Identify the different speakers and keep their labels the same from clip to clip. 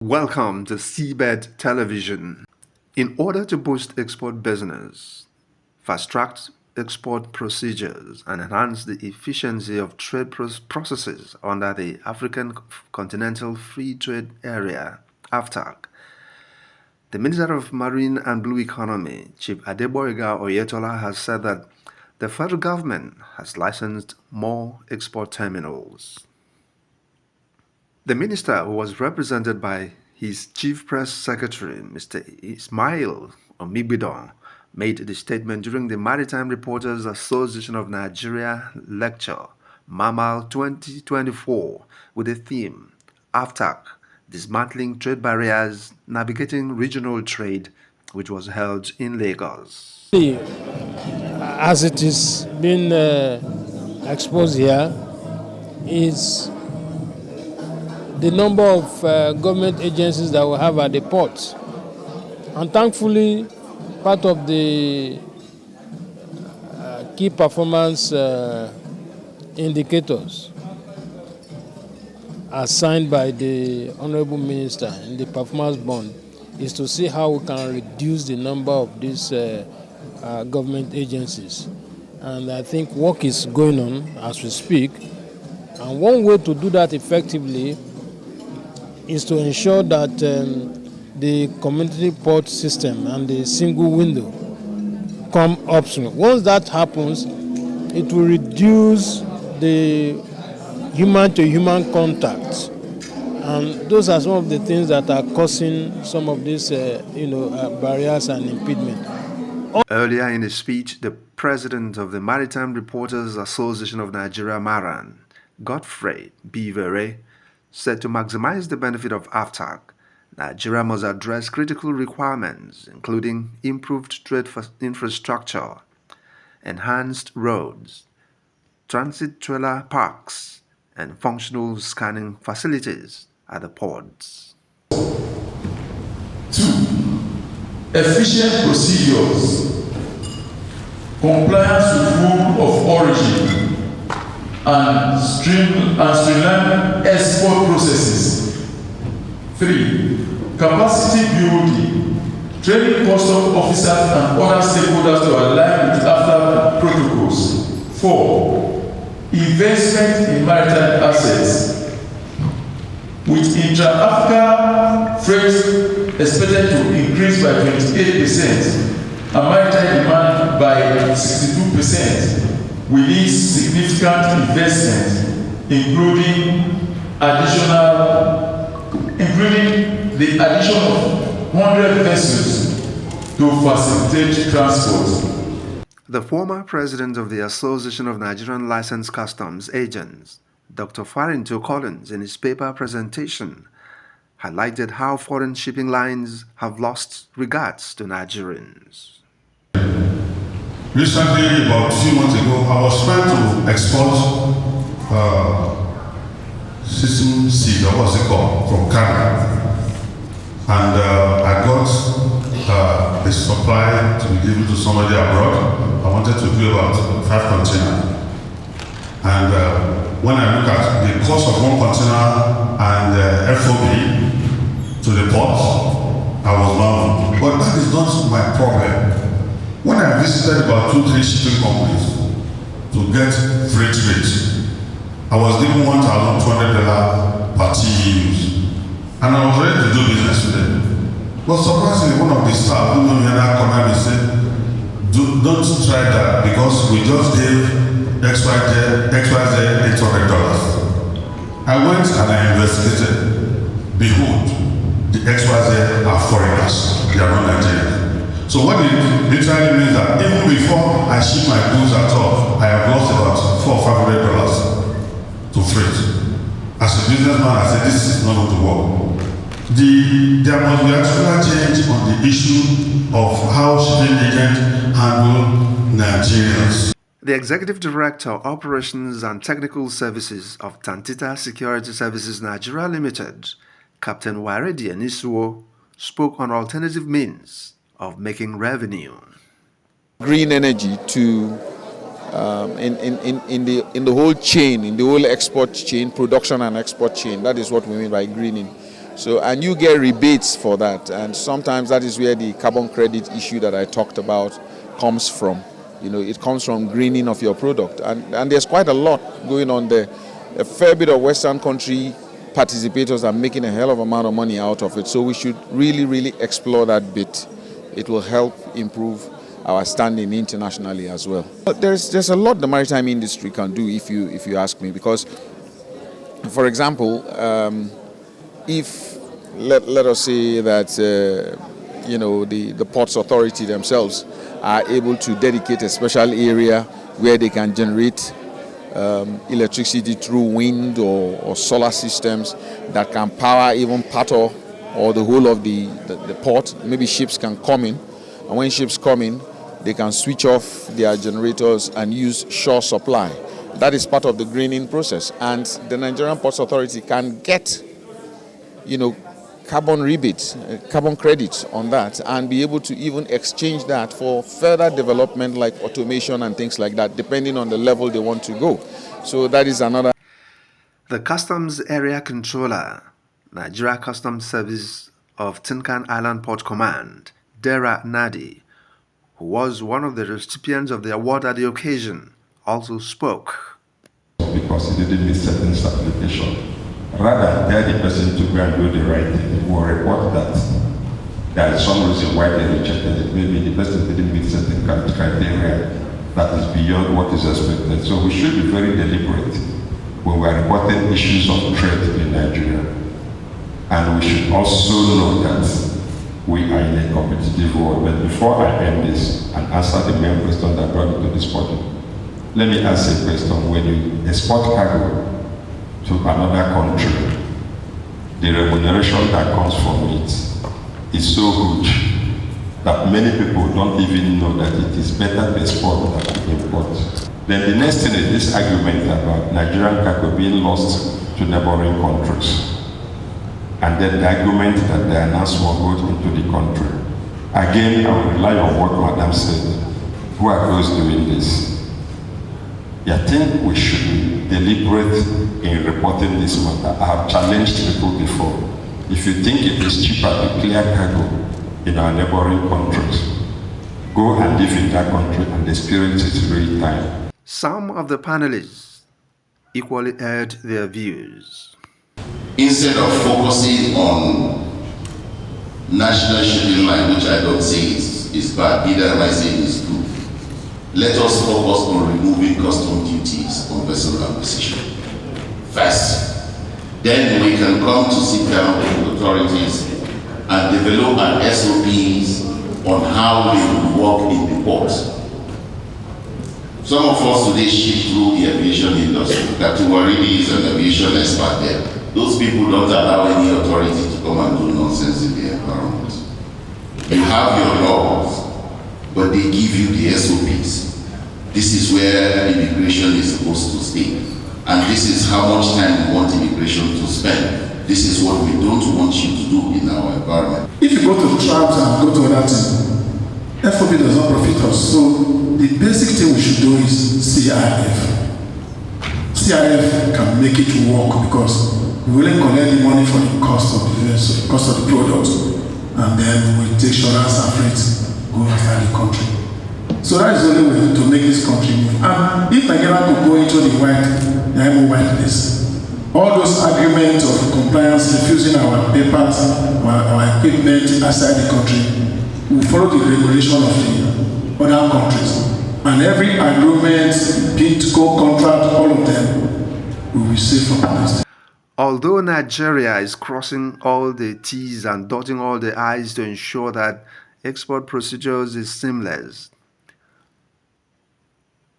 Speaker 1: Welcome to Seabed Television. In order to boost export business, fast-track export procedures, and enhance the efficiency of trade processes under the African Continental Free Trade Area, (AfTaC), the Minister of Marine and Blue Economy, Chief Adeboyega Oyetola, has said that the federal government has licensed more export terminals. The minister, who was represented by his chief press secretary, Mr. Ismail Omigbidon, made the statement during the Maritime Reporters Association of Nigeria lecture, MAMAL 2024, with the theme, AfTaC, Dismantling Trade Barriers, Navigating Regional Trade, which was held in Lagos.
Speaker 2: As it is being exposed here, is the number of government agencies that we have at the port. And thankfully, part of the key performance indicators assigned by the Honorable Minister in the performance bond is to see how we can reduce the number of these government agencies. And I think work is going on as we speak. And one way to do that effectively is to ensure that the community port system and the single window come upstream. Once that happens, it will reduce the human-to-human contact. And those are some of the things that are causing some of these barriers and impediment.
Speaker 1: Earlier in a speech, the president of the Maritime Reporters Association of Nigeria, MARAN, Godfrey B. Vere, said to maximize the benefit of AfTaC, Nigeria must address critical requirements, including improved trade infrastructure, enhanced roads, transit trailer parks, and functional scanning facilities at the ports.
Speaker 3: 2. Efficient procedures, compliance with rule of origin, and streamline export processes. 3. Capacity building, training custom officers and other stakeholders to align with AfTaC protocols. 4. Investment in maritime assets, with intra-Africa freight expected to increase by 28% and maritime demand by 62%. We need significant investment, including the addition of 100 vessels to facilitate transport.
Speaker 1: The former president of the Association of Nigerian Licensed Customs Agents, Dr. Farinto Collins, in his paper presentation, highlighted how foreign shipping lines have lost regards to Nigerians.
Speaker 4: Recently, about 2 months ago, I was trying to export system seed, or what's it called, from Canada. And I got a supply to be given to somebody abroad. I wanted to do about 5 containers. And when I look at the cost of one container and FOB to the port, I was marveled. But that is not my problem. When I visited about 2-3 shipping companies to get freight rates, I was given $1,200 per TEUs, and I was ready to do business with them. But surprisingly, one of the staff who knew me and I come and said, don't try that because we just gave XYZ $800. I went and I investigated. Behold, the XYZ are foreigners, they are not Nigerians. So what it literally means that even before I ship my goods at all, I have lost about $400 or $500 to freight. As a businessman, I said, this is not going to work. There must be actual change on the issue of how shipping agents handle Nigerians.
Speaker 1: The Executive Director, Operations and Technical Services of Tantita Security Services Nigeria Limited, Captain Waredi Anisuo, spoke on alternative means of making revenue.
Speaker 5: Green energy to in the whole chain, in the whole export chain, production and export chain. That is what we mean by greening. So, and you get rebates for that. And sometimes that is where the carbon credit issue that I talked about comes from. It comes from greening of your product. And there's quite a lot going on there. A fair bit of Western country participators are making a hell of amount of money out of it. So we should really, really explore that bit. It will help improve our standing internationally as well. But there's a lot the maritime industry can do if you ask me, because, for example, if let us say that the ports authority themselves are able to dedicate a special area where they can generate electricity through wind or solar systems that can power even part or the whole of the port. Maybe ships can come in, and when ships come in, they can switch off their generators and use shore supply. That is part of the greening process, and the Nigerian Ports Authority can get carbon rebates, carbon credits on that, and be able to even exchange that for further development like automation and things like that, depending on the level they want to go. So that is another.
Speaker 1: The Customs Area Controller, Nigeria Customs Service of Tinkan Island Port Command, Dera Nadi, who was one of the recipients of the award at the occasion, also spoke.
Speaker 6: Because he didn't meet certain certification. Rather, tell the person to go and do the right thing. If we report that there is some reason why they rejected it, maybe the person didn't meet certain criteria that is beyond what is expected. So we should be very deliberate when we are reporting issues of trade in Nigeria. And we should also know that we are in a competitive world. But before I end this and answer the main question that brought me to this podium, let me ask a question. When you export cargo to another country, the remuneration that comes from it is so huge that many people don't even know that it is better to export than to import. Then the next thing is this argument about Nigerian cargo being lost to neighboring countries. And then the argument that they are not smuggled into the country. Again, I will rely on what Madam said. Who are those doing this? I think we should be deliberate in reporting this matter. I have challenged people before. If you think it is cheaper to clear cargo in our neighboring countries, go and live in that country and experience it real time.
Speaker 1: Some of the panelists equally aired their views.
Speaker 7: Instead of focusing on national shipping line, which I don't say is bad, neither am I saying is good, let us focus on removing custom duties on vessel acquisition first. Then we can come to sit down with authorities and develop an SOPs on how they will work in the port. Some of us today ship through the aviation industry. Captain Waridi is an aviation expert there. Those people don't allow any authority to come and do nonsense in the environment. You have your laws, but they give you the SOPs. This is where immigration is supposed to stay. And this is how much time we want immigration to spend. This is what we don't want you to do in our environment.
Speaker 8: If you go to the tribes and go to other things, FOB does not profit us. So the basic thing we should do is CIF. CIF can make it work because we will collect the money for the cost of the vessel, cost of the product, and then we take insurance and freight, go outside the country. So that is the only way to make this country move. And if Nigeria could go into the white list, all those arguments of compliance, refusing our papers, our equipment outside the country, we follow the regulation of the other countries. And every agreement, BITCO contract, all of them, we will save from this.
Speaker 1: Although Nigeria is crossing all the T's and dotting all the I's to ensure that export procedures is seamless,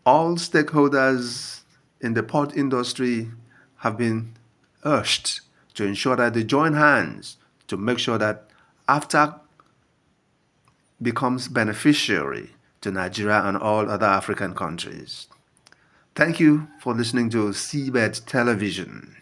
Speaker 1: all stakeholders in the port industry have been urged to ensure that they join hands to make sure that AFTA becomes beneficiary to Nigeria and all other African countries. Thank you for listening to Seabed Television.